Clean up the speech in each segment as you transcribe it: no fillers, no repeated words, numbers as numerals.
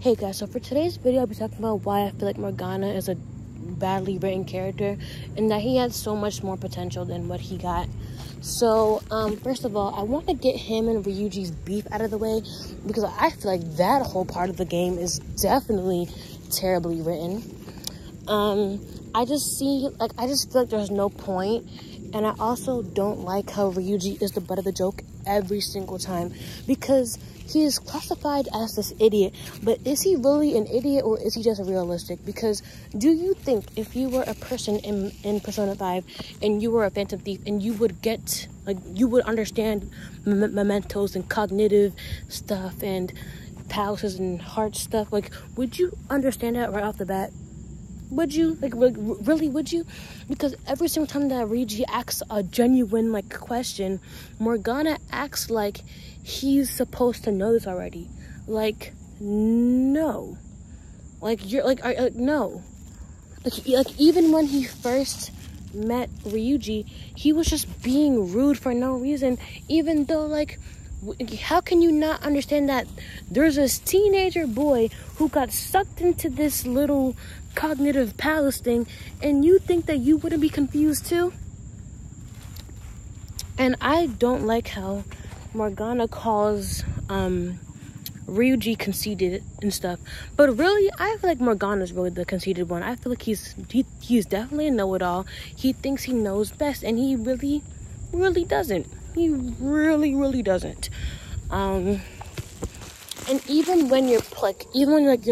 Hey guys, so for today's video, I'll be talking about why I feel like Morgana is a badly written character and that he has so much more potential than what he got. So, first of all, I want to get him and Ryuji's beef out of the way because I feel like that whole part of the game is definitely terribly written. I just feel like there's no point, and I also don't like how Ryuji is the butt of the joke every single time because he is classified as this idiot, but is he really an idiot or is he just realistic? Because do you think if you were a person in Persona 5 and you were a phantom thief and you would get, like, you would understand mementos and cognitive stuff and palaces and heart stuff, like, would you understand that right off the bat? Would you? Like, really, would you? Because every single time that Ryuji asks a genuine, like, question, Morgana acts like he's supposed to know this already. Like, no. Like, you're, like, no. Like, even when he first met Ryuji, he was just being rude for no reason, even though, like, how can you not understand that there's this teenager boy who got sucked into this little cognitive palace thing, and you think that you wouldn't be confused too? And I don't like how Morgana calls Ryuji conceited and stuff, but really I feel like Morgana's really the conceited one. I feel like he's definitely a know-it-all. He thinks he knows best, and he really doesn't. He really doesn't. And even when you're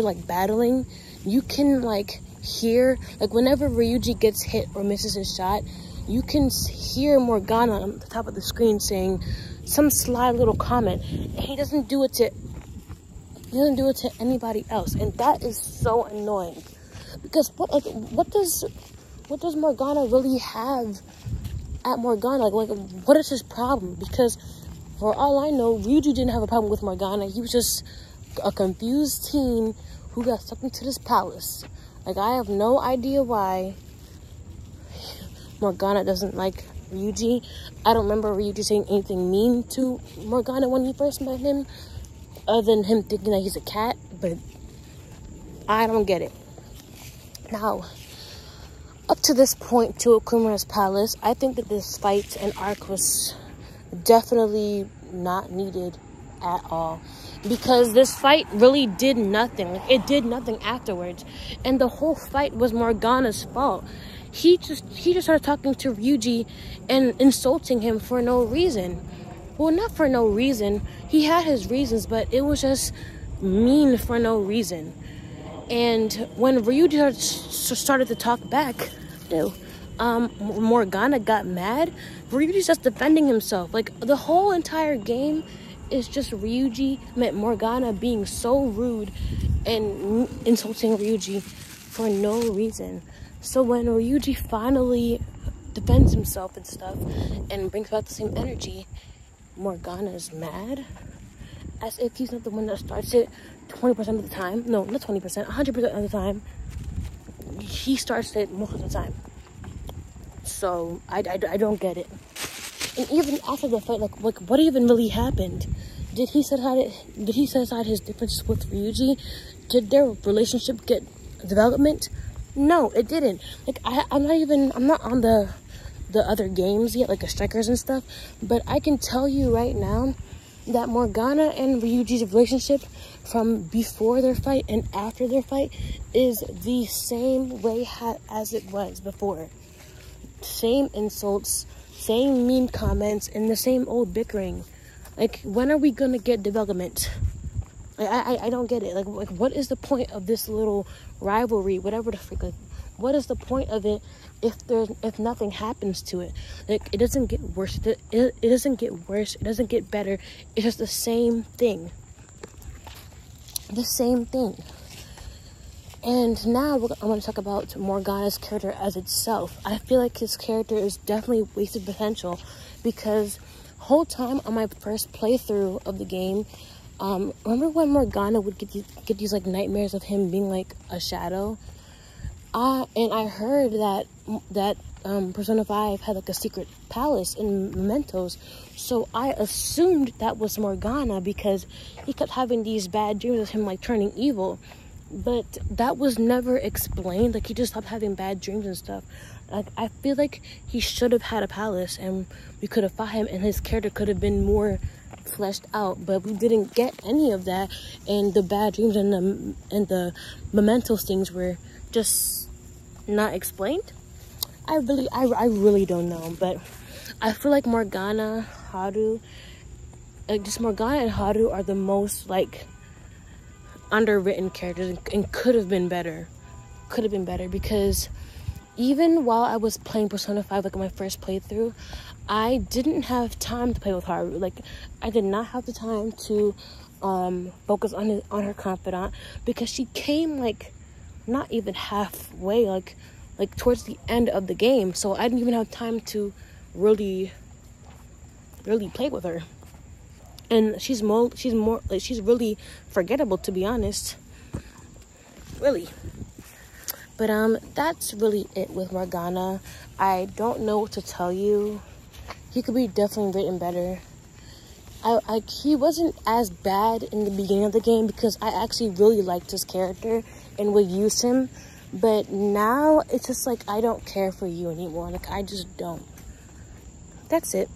like battling, you can, like, hear, like, whenever Ryuji gets hit or misses his shot, you can hear Morgana on the top of the screen saying some sly little comment, and he doesn't do it to anybody else, and that is so annoying. Because what does Morgana really have at Morgana? Like, what is his problem? Because for all I know, Ryuji didn't have a problem with Morgana. He was just a confused teen who got sucked into this palace. Like, I have no idea why Morgana doesn't like Ryuji. I don't remember Ryuji saying anything mean to Morgana when he first met him, other than him thinking that he's a cat, but I don't get it. Now, up to this point to Okumura's palace, I think that this fight and arc was definitely not needed at all, because this fight really did nothing. Like, it did nothing afterwards, and the whole fight was Morgana's fault. He just started talking to Ryuji and insulting him for no reason. Well, not for no reason. He had his reasons, but it was just mean for no reason. And when Ryuji started to talk back, Morgana got mad. Ryuji's just defending himself. Like, the whole entire game is just Morgana being so rude and insulting Ryuji for no reason. So when Ryuji finally defends himself and stuff and brings back the same energy, Morgana's mad, as if he's not the one that starts it 20% of the time. No, not 20%, 100% of the time. He starts it most of the time. So I don't get it. And even after the fight, like what even really happened? Did he set aside his differences with Ryuji? Did their relationship get development? No, it didn't. Like, I'm not on the other games yet, like the Strikers and stuff, but I can tell you right now that Morgana and Ryuji's relationship from before their fight and after their fight is the same way as it was before. Same insults, same mean comments, and the same old bickering. Like, when are we gonna get development? I don't get it. Like, what is the point of this little rivalry, whatever the freak? Like, what is the point of it if nothing happens to it? Like, it doesn't get worse. It doesn't get worse. It doesn't get better. It's just the same thing. The same thing. And now I want to talk about Morgana's character as itself. I feel like his character is definitely wasted potential, because whole time on my first playthrough of the game, remember when Morgana would get these like nightmares of him being like a shadow? And I heard that Persona 5 had like a secret palace in Mementos, so I assumed that was Morgana because he kept having these bad dreams of him like turning evil, but that was never explained. Like, he just stopped having bad dreams and stuff. Like, I feel like he should have had a palace and we could have fought him and his character could have been more fleshed out, but we didn't get any of that, and the bad dreams and the Mementos things were just not explained. I really don't know, but I feel like Morgana, Haru, Morgana and Haru are the most like underwritten characters and could have been better. Because even while I was playing Persona 5, like my first playthrough, I didn't have time to play with Haru. Like, I did not have the time to focus on her confidant, because she came like not even halfway, like towards the end of the game. So I didn't even have time to really play with her. And she's really forgettable, to be honest. Really. But that's really it with Morgana. I don't know what to tell you. He could be definitely written better. He wasn't as bad in the beginning of the game because I actually really liked his character and would use him. But now it's just like, I don't care for you anymore. Like, I just don't. That's it.